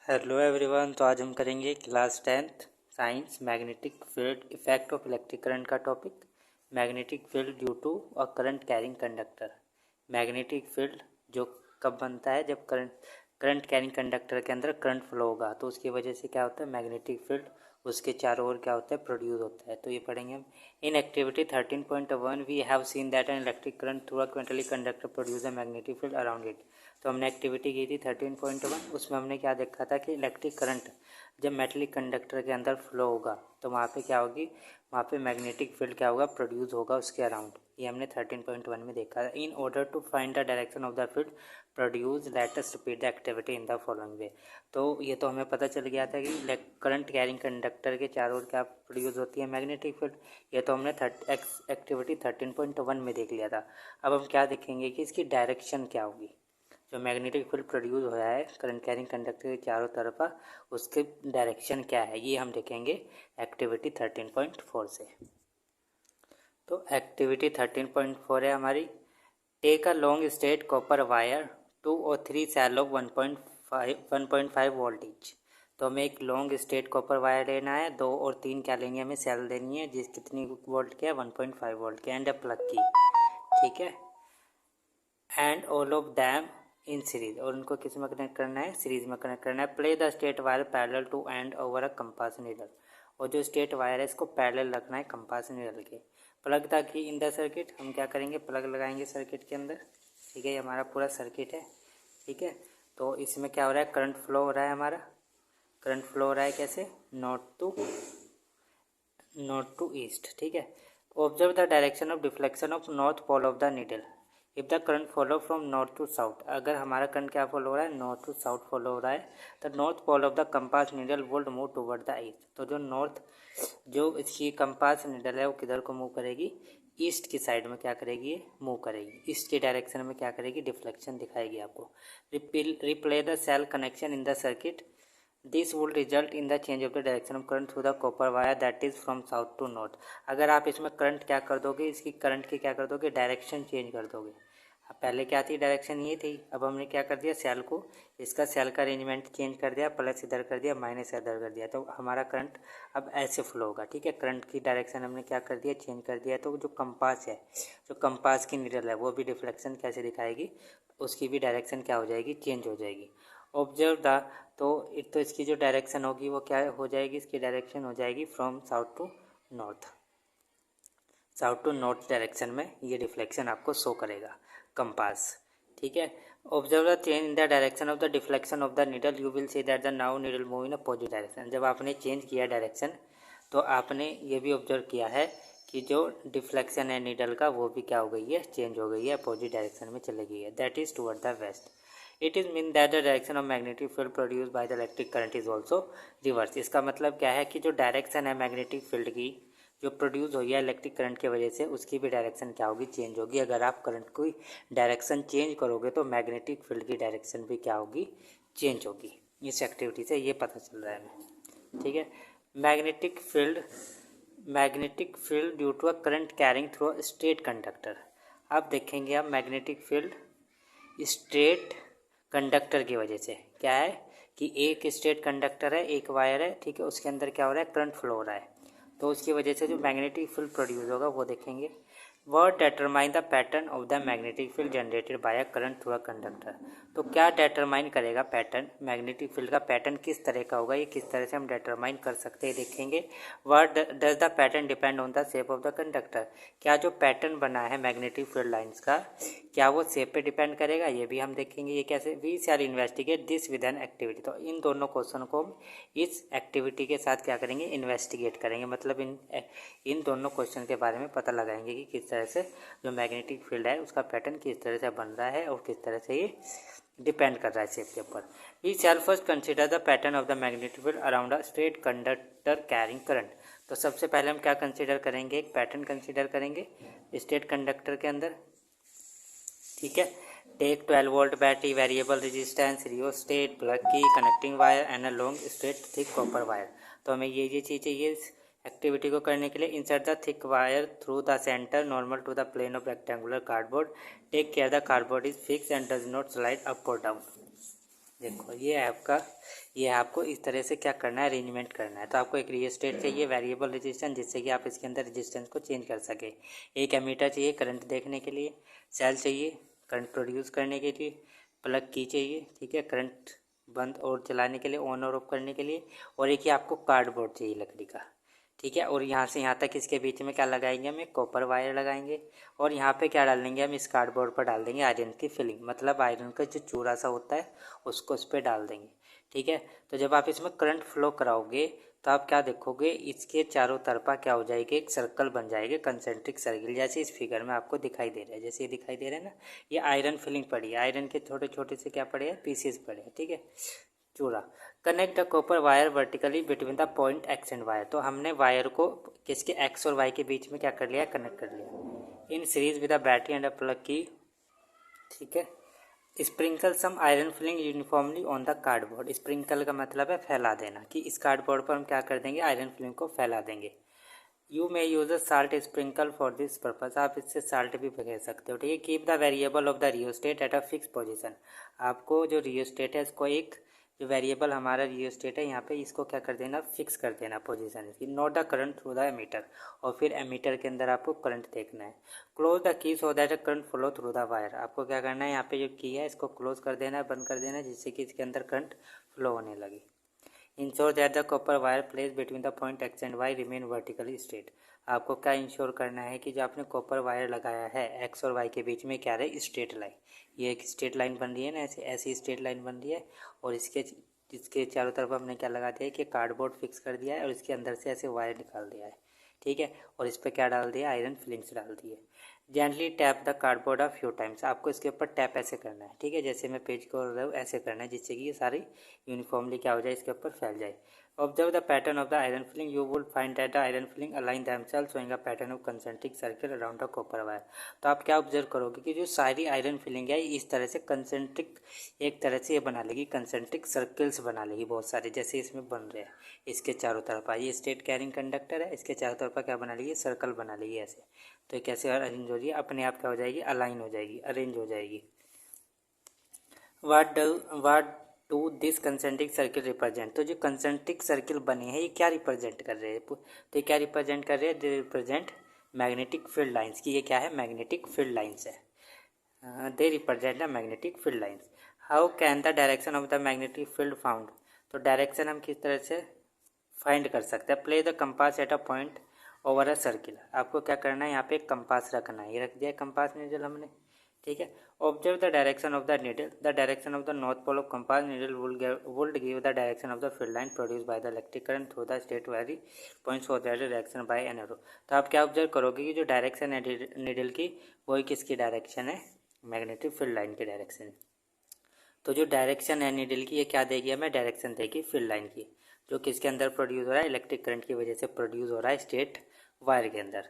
Hello everyone. तो आज हम करेंगे class 10th science magnetic field effect of electric current का topic. Magnetic field due to a current carrying conductor. Magnetic field जो कब बनता है, जब करंट कैरिंग कंडक्टर के अंदर करंट फ्लो होगा, तो उसकी वजह से क्या होता है, मैग्नेटिक फील्ड उसके चारों ओर क्या होता है, प्रोड्यूस होता है। तो ये पढ़ेंगे हम। In activity 13.1 we have seen that an electric current through a क्वांटली conductor produce a magnetic field around it. तो हमने एक्टिविटी की थी 13.1। उसमें हमने क्या देखा था कि इलेक्ट्रिक करंट जब मेटलिक कंडक्टर के अंदर फ्लो होगा तो वहाँ पे क्या होगी, वहाँ पे मैग्नेटिक फील्ड क्या होगा, प्रोड्यूस होगा उसके अराउंड। ये हमने 13.1 में देखा था। In order to find the direction of the field produce let us repeat the activity in the following way. तो ये तो हमें पता चल गया था कि करंट कैरिंग कंडक्टर के चारों ओर क्या प्रोड्यूस होती है, मैग्नेटिक फील्ड। ये तो हमने एक्टिविटी 13.1 में देख लिया था। अब हम क्या देखेंगे कि इसकी डायरेक्शन क्या होगी। जो मैग्नेटिक फील्ड प्रोड्यूस हो रहा है करंट कैरिंग कंडक्टर के चारों तरफा, उसके डायरेक्शन क्या है, ये हम देखेंगे एक्टिविटी 13.4 से। तो एक्टिविटी 13.4 है हमारी। Take a long straight copper wire 2 और 3 सेल ऑफ 1.5 वोल्ट ईच। तो हमें एक लॉन्ग स्ट्रेट कॉपर वायर लेना है, 2 और 3 क्या लेंगे, हमें सेल देनी है जिस कितनी वोल्ट के है, 1.5 वोल्ट के, एंड अ प्लग की। ठीक है। And all of them in series, और उनको किस में कनेक्ट करना है, सीरीज में कनेक्ट करना है। Place the straight wire parallel to and over a compass needle, और जो स्ट्रेट वायर है इसको पैरेलल रखना है कंपास नीडल के। Plug the key in the circuit, हम क्या करेंगे, प्लग लगाएंगे सर्किट के अंदर। ठीक है, ये हमारा पूरा सर्किट है। ठीक है, तो इसमें क्या हो रहा है, करंट फ्लो हो रहा है हमारा। करंट फ्लो हो रहा है कैसे, नॉर्थ टू ईस्ट। ठीक है। Observe the direction of deflection of north pole of the needle if the current follow from north to south. अगर हमारा करंट क्या फॉलो हो रहा है, नॉर्थ टू साउथ फॉलो हो रहा है, तो north pole of the compass needle would move toward the east. तो जो इसकी कंपास नीडल है वो किधर को मूव करेगी, ईस्ट की साइड में क्या करेगी, ये मूव करेगी। ईस्ट के डायरेक्शन में क्या करेगी, डिफ्लेक्शन दिखाएगी आपको। Replay the cell connection in the circuit. This will result in the change of the direction of current through the copper wire that is from south to north. अगर आप इसमें current क्या कर दोगे, इसकी करंट की क्या कर दोगे, डायरेक्शन चेंज कर दोगे। अब पहले क्या थी, डायरेक्शन ये थी, अब हमने क्या कर दिया, सेल को, इसका सेल का अरेंजमेंट चेंज कर दिया, प्लस इधर कर दिया, माइनस इधर कर दिया, तो हमारा करंट अब ऐसे फ्लो होगा। ठीक है, करंट की डायरेक्शन हमने क्या कर दिया, चेंज कर दिया। तो जो कंपास है, जो कंपास की नीडल है, वो भी डिफ्लेक्शन कैसे दिखाएगी, उसकी भी डायरेक्शन क्या हो जाएगी, चेंज हो जाएगी। ऑब्जर्व द, तो एक तो इसकी जो डायरेक्शन होगी वो क्या हो जाएगी, इसकी डायरेक्शन हो जाएगी from south to north. South to north direction में ये डिफ्लेक्शन आपको शो करेगा कंपास। ठीक है। Observe the change in the direction of the deflection of the needle, you will see that the now needle move in a positive direction. जब आपने change किया direction, तो आपने ये भी ऑब्जर्व किया है कि जो डिफ्लेक्शन है नीडल का, वो भी क्या हो गई है, चेंज हो गई है, अपोजिट डायरेक्शन में चली गई है, that is toward the west. It is mean that the direction of magnetic field produce by the electric current is also reverse. इसका मतलब क्या है कि जो डायरेक्शन है मैग्नेटिक फील्ड की, जो प्रोड्यूस हुई है इलेक्ट्रिक करंट की वजह से, उसकी भी डायरेक्शन क्या होगी, चेंज होगी। अगर आप करंट की डायरेक्शन चेंज करोगे तो मैग्नेटिक फील्ड की डायरेक्शन भी क्या होगी, चेंज होगी। इस एक्टिविटी से ये पता चल रहा है हमें। ठीक है। Magnetic field due to a current carrying through a straight conductor. अब देखेंगे आप मैग्नेटिक फील्ड स्ट्रेट कंडक्टर की वजह से। क्या है कि एक स्ट्रेट कंडक्टर है, एक वायर है, ठीक है, उसके अंदर क्या हो रहा है, करंट फ्लो हो रहा है, तो उसकी वजह से जो मैग्नेटिक फील्ड प्रोड्यूस होगा वो देखेंगे। Word determine the pattern of the magnetic field generated by a current through a conductor. तो क्या डेटरमाइन करेगा पैटर्न, मैग्नेटिक फील्ड का पैटर्न किस तरह का होगा, ये किस तरह से हम डेटरमाइन कर सकते हैं, देखेंगे। Word does the pattern depend on the shape of the conductor. क्या जो पैटर्न बना है मैग्नेटिक फील्ड लाइन्स का, क्या वो शेप पे डिपेंड करेगा, ये भी हम देखेंगे। ये कैसे, we shall investigate this with an activity. तो इन दोनों क्वेश्चन को हम इस एक्टिविटी के साथ क्या करेंगे, इन्वेस्टिगेट करेंगे। मतलब इन दोनों क्वेश्चन के बारे में पता लगाएंगे कि किस तरह से जो मैग्नेटिक फील्ड है उसका पैटर्न किस तरह से बन रहा है और किस तरह से ये डिपेंड कर रहा है शेप के ऊपर। We shall first consider the pattern of the magnetic field around a straight conductor carrying current. तो सबसे पहले हम क्या कंसिडर करेंगे, एक पैटर्न कंसिडर करेंगे स्ट्रेट कंडक्टर के अंदर। ठीक है। Take 12 volt battery, variable resistance, rheostat, plug key, connecting wire and a long straight thick copper wire. तो हमें ये चीज़ चाहिए इस एक्टिविटी को करने के लिए। Insert the thick wire through the centre normal to the plane of rectangular cardboard. Take care the cardboard is fix and does not slide up और डाउन। देखो ये आपको इस तरह से क्या करना है, अरेंजमेंट करना है। तो आपको एक रियोस्टेट चाहिए, वेरिएबल रेजिस्टेंस, जिससे कि आप इसके अंदर रेजिस्टेंस को चेंज कर सके। एक एमीटर चाहिए करंट देखने के लिए, सेल चाहिए करंट प्रोड्यूस करने के लिए, प्लग की चाहिए, ठीक है, करंट बंद और चलाने के लिए, ऑन और ऑफ करने के लिए, और एक ही आपको कार्डबोर्ड चाहिए लकड़ी का, ठीक है। और यहाँ से यहाँ तक इसके बीच में क्या लगाएंगे, हम एक कॉपर वायर लगाएंगे, और यहाँ पे क्या डाल देंगे हम, इस कार्डबोर्ड पर डाल देंगे आयरन की फिलिंग, मतलब आयरन का जो चूरा सा होता है उसको उस पर डाल देंगे, ठीक है। तो जब आप इसमें करंट फ्लो कराओगे तो आप क्या देखोगे, इसके चारों तरफा क्या हो जाएगी, एक सर्कल बन जाएगी, कंसेंट्रिक सर्किल, जैसे इस फिगर में आपको दिखाई दे रहा है, जैसे ये दिखाई दे रहा है ना, ये आयरन फिलिंग पड़ी है, आयरन के छोटे छोटे से क्या पड़े हैं, पीसेस पड़े हैं, ठीक है, चूड़ा। Connect the copper wire vertically between the point X and Y. तो हमने वायर को किसके एक्स और वाई के बीच में क्या कर लिया, कनेक्ट कर लिया in series with a battery and a plug key, ठीक है। Sprinkle some iron filing uniformly on the cardboard. Sprinkle का मतलब है फैला देना, कि इस कार्डबोर्ड पर हम क्या कर देंगे, आयरन फिलिंग को फैला देंगे। You may use a salt sprinkle for this purpose. आप इससे साल्ट भी फेंक सकते हो, ठीक है। Keep the variable of the rheostat at a fix position. आपको जो रियोस्टेट है इसको एक, जो वेरिएबल हमारा रियोस्टेट है यहाँ पे, इसको क्या कर देना, फिक्स कर देना पोजीशन इसकी। Note the current through the ammeter, और फिर एमीटर के अंदर आपको करंट देखना है। Close the key so that current flow through the wire. आपको क्या करना है, यहाँ पे जो की है इसको क्लोज कर देना है, बंद कर देना है, जिससे कि इसके अंदर करंट फ्लो होने लगे। Ensure that the copper wire place between the point X and Y remain vertically straight. आपको क्या इंश्योर करना है कि जो आपने कॉपर वायर लगाया है एक्स और वाई के बीच में क्या रहे, स्ट्रेट लाइन। ये एक स्ट्रेट लाइन बन रही है ना, ऐसे ऐसी स्ट्रेट लाइन बन रही है, और इसके चारों तरफ हमने क्या लगा दिया है कि कार्डबोर्ड फिक्स कर दिया है, और इसके अंदर से ऐसे वायर निकाल दिया है, ठीक है। और इस पर क्या डाल दिया, आयरन फिलिंग्स डाल दी है। Gently tap the cardboard a few times. आपको इसके ऊपर टैप ऐसे करना है, ठीक है, जैसे मैं पेज को रहा हूँ ऐसे करना है, जिससे कि ये सारी यूनिफॉर्मली क्या हो जाए, इसके ऊपर फैल जाए। Observe the pattern of the iron filling, you will find that the iron filling align themselves showing a pattern of concentric circle around the copper wire. तो आप क्या ऑब्जर्व करोगे कि जो सारी आयरन फिलिंग है इस तरह से कंसेंट्रिक, एक तरह से ये बना लेगी, कंसेंट्रिक सर्किल्स बना लेगी बहुत सारे, जैसे इसमें बन रहे हैं। इसके चारों तरफ ये स्टेट कैरिंग कंडक्टर है, इसके चारों तरफ क्या बना लेगी, सर्कल बना लेगी ऐसे। तो कैसे अरेंज हो रही है, अपने आप क्या हो जाएगी, अलाइन हो जाएगी, अरेंज हो जाएगी। What do this concentric circle represent. तो जो कंसेंट्रिक सर्किल बने हैं ये क्या रिप्रेजेंट कर रहे हैं, तो ये क्या रिप्रेजेंट कर रहे हैं, they represent magnetic field lines की। ये क्या है, मैग्नेटिक फील्ड लाइंस है, they represent the magnetic field lines. How can the direction of the magnetic field found. तो डायरेक्शन हम किस तरह से फाइंड कर सकते हैं। Play the compass at a point over a circle. आपको क्या करना है, यहाँ पे एक कंपास रखना है, ये रख दिया कंपास नीडल हमने, ठीक है। Observe the direction of the needle, the direction of the north pole of compass needle would give the direction of the field line produce by the electric current through the state very points of that direction by an arrow. तो आप क्या observe करोगे कि जो direction है needle की, वही किसकी डायरेक्शन है, मैग्नेटिक फील्ड लाइन की डायरेक्शन। तो जो डायरेक्शन है नीडल की, ये क्या देगी हमें, डायरेक्शन देगी फील्ड लाइन की, जो किसके अंदर प्रोड्यूस हो रहा है, इलेक्ट्रिक करंट की वजह से प्रोड्यूस हो रहा है स्टेट वायर के अंदर।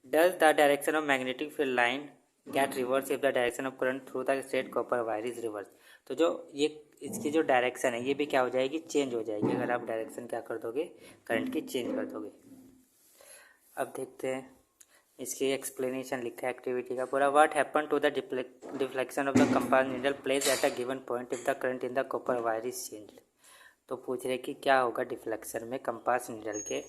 Does the direction of magnetic field line get reverse if the direction of current through the straight copper wire is reverse. तो जो ये इसकी जो डायरेक्शन है ये भी क्या हो जाएगी, चेंज हो जाएगी, अगर आप डायरेक्शन क्या कर दोगे, करंट की चेंज कर दोगे। अब देखते हैं इसकी एक्सप्लेनेशन लिखा है एक्टिविटी का पूरा। What happen to the deflection of the compass needle place at a given point if the current in the copper wire is changed. तो पूछ रहे कि क्या होगा डिफ्लेक्शन में कंपास नीडल के,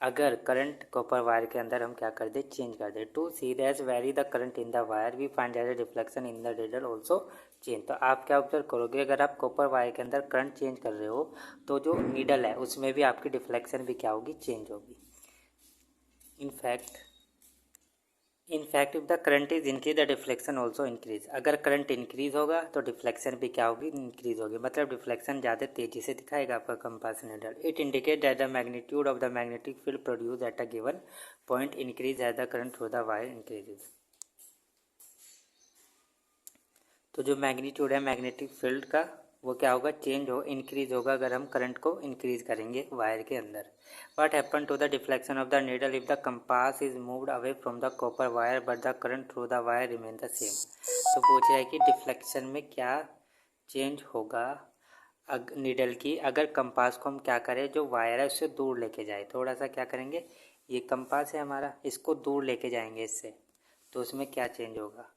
अगर करंट कॉपर वायर के अंदर हम क्या कर दे, चेंज कर दे। To see that vary the current in the wire we find that deflection in the needle also change. तो आप क्या ऑब्जर्व करोगे, अगर आप कॉपर वायर के अंदर करंट चेंज कर रहे हो तो जो नीडल है उसमें भी आपकी डिफ्लेक्शन भी क्या होगी, चेंज होगी। In fact if the current is increase the deflection also increase. अगर करंट इंक्रीज होगा तो डिफ्लेक्शन भी क्या होगी, इंक्रीज होगी, मतलब डिफ्लेक्शन ज़्यादा तेजी से दिखाएगा आपका compass needle. It indicate that the magnitude of the magnetic field produce at a given point increase as the current through the wire increases. तो जो मैग्नीट्यूड है मैग्नेटिक फील्ड का वो क्या होगा, चेंज हो, इंक्रीज होगा अगर हम करंट को इंक्रीज करेंगे वायर के अंदर। What happen to the deflection of the needle if the compass is moved away from the copper wire but the current through the wire remain the same. तो पूछ रहा है कि डिफ्लेक्शन में क्या चेंज होगा नीडल की, अगर कंपास को हम क्या करें, जो वायर है उससे दूर लेके जाए, थोड़ा सा क्या करेंगे, ये कंपास है हमारा, इसको दूर लेके जाएंगे इससे, तो उसमें क्या चेंज होगा।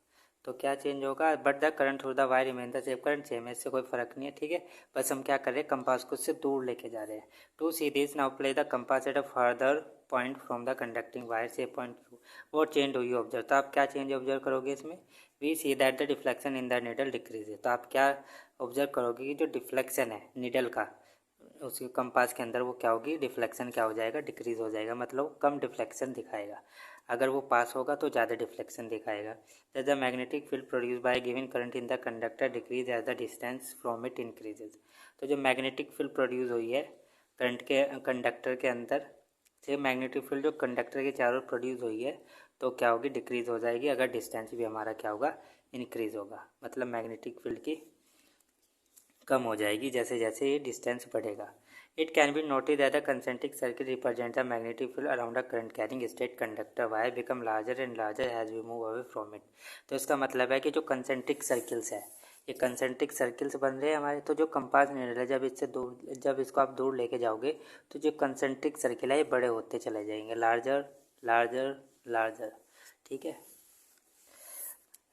तो क्या चेंज होगा, but the current through the wire remain the same, current same है, इससे कोई फर्क नहीं है, ठीक है। बस हम क्या कर रहे हैं, कंपास को उससे दूर लेके जा रहे हैं। To see this now place the compass at a farther point from the conducting wire से point two, what change do you observe, तो आप क्या चेंज ऑब्जर्व करोगे इसमें, we see that the deflection in the needle decrease है, तो आप क्या ऑब्जर्व करोगे कि जो डिफ्लेक्शन है नीडल का उसके कंपास के अंदर वो क्या होगी, डिफ्लेक्शन क्या हो जाएगा, डिक्रीज हो जाएगा, मतलब कम डिफ्लेक्शन दिखाएगा। अगर वो पास होगा तो ज़्यादा डिफ्लेक्शन दिखाएगा। The magnetic field produce by given current in the conductor decrease as the distance from it increases, तो जो मैग्नेटिक फील्ड प्रोड्यूस हुई है करंट के कंडक्टर के अंदर से, मैग्नेटिक फील्ड जो कंडक्टर के चारों ओर प्रोड्यूस हुई है तो क्या होगी, डिक्रीज हो जाएगी, अगर डिस्टेंस भी हमारा क्या होगा, इंक्रीज होगा, मतलब मैग्नेटिक फील्ड की कम हो जाएगी जैसे जैसे ये डिस्टेंस बढ़ेगा। It can be notice that the concentric circle represent the magnetic field around the current carrying straight conductor wire become larger and larger as we move away from it, तो इसका मतलब है कि जो कंसेंट्रिक सर्किल्स है, ये concentric circles बन रहे हैं हमारे, तो जो कंपास नीडल है जब इससे दूर, जब इसको आप दूर लेके जाओगे तो जो कंसेंट्रिक सर्किल है ये बड़े होते चले जाएंगे, लार्जर लार्जर लार्जर, ठीक है।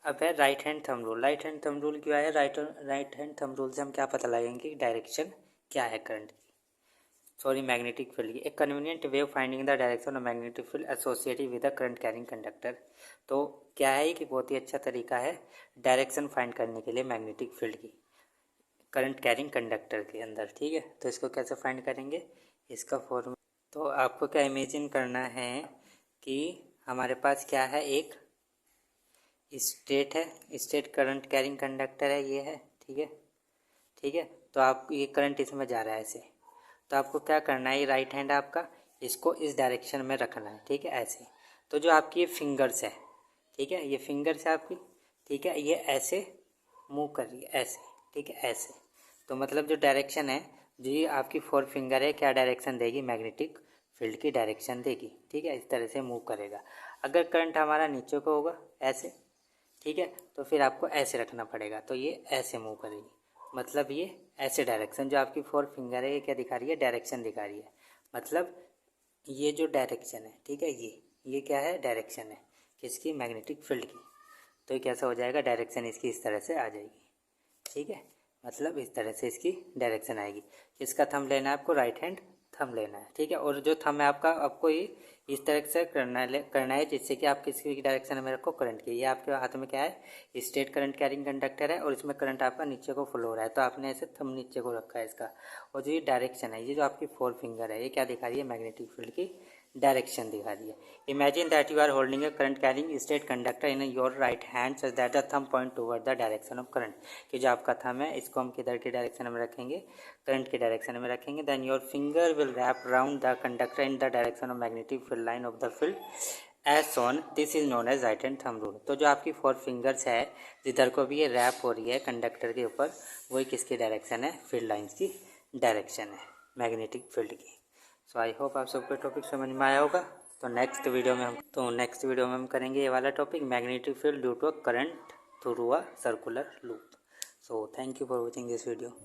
अब है right hand thumb rule. Right hand thumb rule क्या है, राइट हैंड थंब रूल से हम क्या पता लगाएंगे कि डायरेक्शन क्या है करंट की, सॉरी मैग्नेटिक फील्ड की। एक convenient way of finding the direction of magnetic field associated with the current carrying conductor, तो क्या है कि बहुत ही अच्छा तरीका है डायरेक्शन फाइंड करने के लिए मैग्नेटिक फील्ड की करंट कैरिंग कंडक्टर के अंदर, ठीक है। तो इसको कैसे फाइंड करेंगे, इसका फॉर्मूला, तो आपको क्या इमेजिन करना है कि हमारे पास क्या है, एक स्टेट है, स्टेट करंट कैरिंग कंडक्टर है, ये है, ठीक है, ठीक है। तो आप ये करंट इसमें जा रहा है ऐसे, तो आपको क्या करना है, ये राइट हैंड आपका, इसको इस डायरेक्शन में रखना है, ठीक है, ऐसे। तो जो आपकी ये फिंगर्स है, ठीक है, ये फिंगर्स है आपकी, ठीक है, ये ऐसे मूव कर रही है ऐसे, ठीक है, ऐसे। तो मतलब जो डायरेक्शन है, जो ये आपकी फोर फिंगर है, क्या डायरेक्शन देगी, मैग्नेटिक फील्ड की डायरेक्शन देगी, ठीक है, इस तरह से मूव करेगा। अगर करंट हमारा नीचे को होगा ऐसे, ठीक है, तो फिर आपको ऐसे रखना पड़ेगा, तो ये ऐसे मूव करेगी, मतलब ये ऐसे डायरेक्शन, जो आपकी फोर फिंगर है ये क्या दिखा रही है, डायरेक्शन दिखा रही है, मतलब ये जो डायरेक्शन है, ठीक है, ये क्या है, डायरेक्शन है किसकी, मैग्नेटिक फील्ड की। तो ये कैसा हो जाएगा, डायरेक्शन इसकी इस तरह से आ जाएगी, ठीक है, मतलब इस तरह से इसकी डायरेक्शन आएगी। इसका थंब लेना है आपको, राइट हैंड थंब लेना है, ठीक है। और जो थंब है आपका, आपको ये इस तरह से करना है जिससे कि आप किसी डायरेक्शन में रखो करंट की। ये आपके हाथ में क्या है, स्टेट करंट कैरिंग कंडक्टर है और इसमें करंट आपका नीचे को फ्लो हो रहा है, तो आपने ऐसे थंब नीचे को रखा है इसका। और जो ये डायरेक्शन है, ये जो आपकी फोर फिंगर है, ये क्या दिखा रही है, मैग्नेटिक फील्ड की डायरेक्शन दिखा रही है। Imagine that you are holding a current carrying straight conductor in your right hand such that the thumb point toward the direction of current, कि जो आपका थंब है इसको हम किधर की डायरेक्शन में रखेंगे, करंट की डायरेक्शन में रखेंगे। Then your finger will wrap around the conductor in the direction of magnetic field line of the field as shown, this is known as right hand thumb rule. तो जो आपकी four fingers है जिधर को भी ये रैप हो रही है कंडक्टर के ऊपर, वही किसकी डायरेक्शन है, फील्ड लाइन्स की डायरेक्शन है, मैग्नेटिक फील्ड की। सो आई होप आप सबको टॉपिक समझ में आया होगा। तो नेक्स्ट वीडियो में हम करेंगे ये वाला topic, magnetic field due to a current through a circular loop. So thank you for watching this video.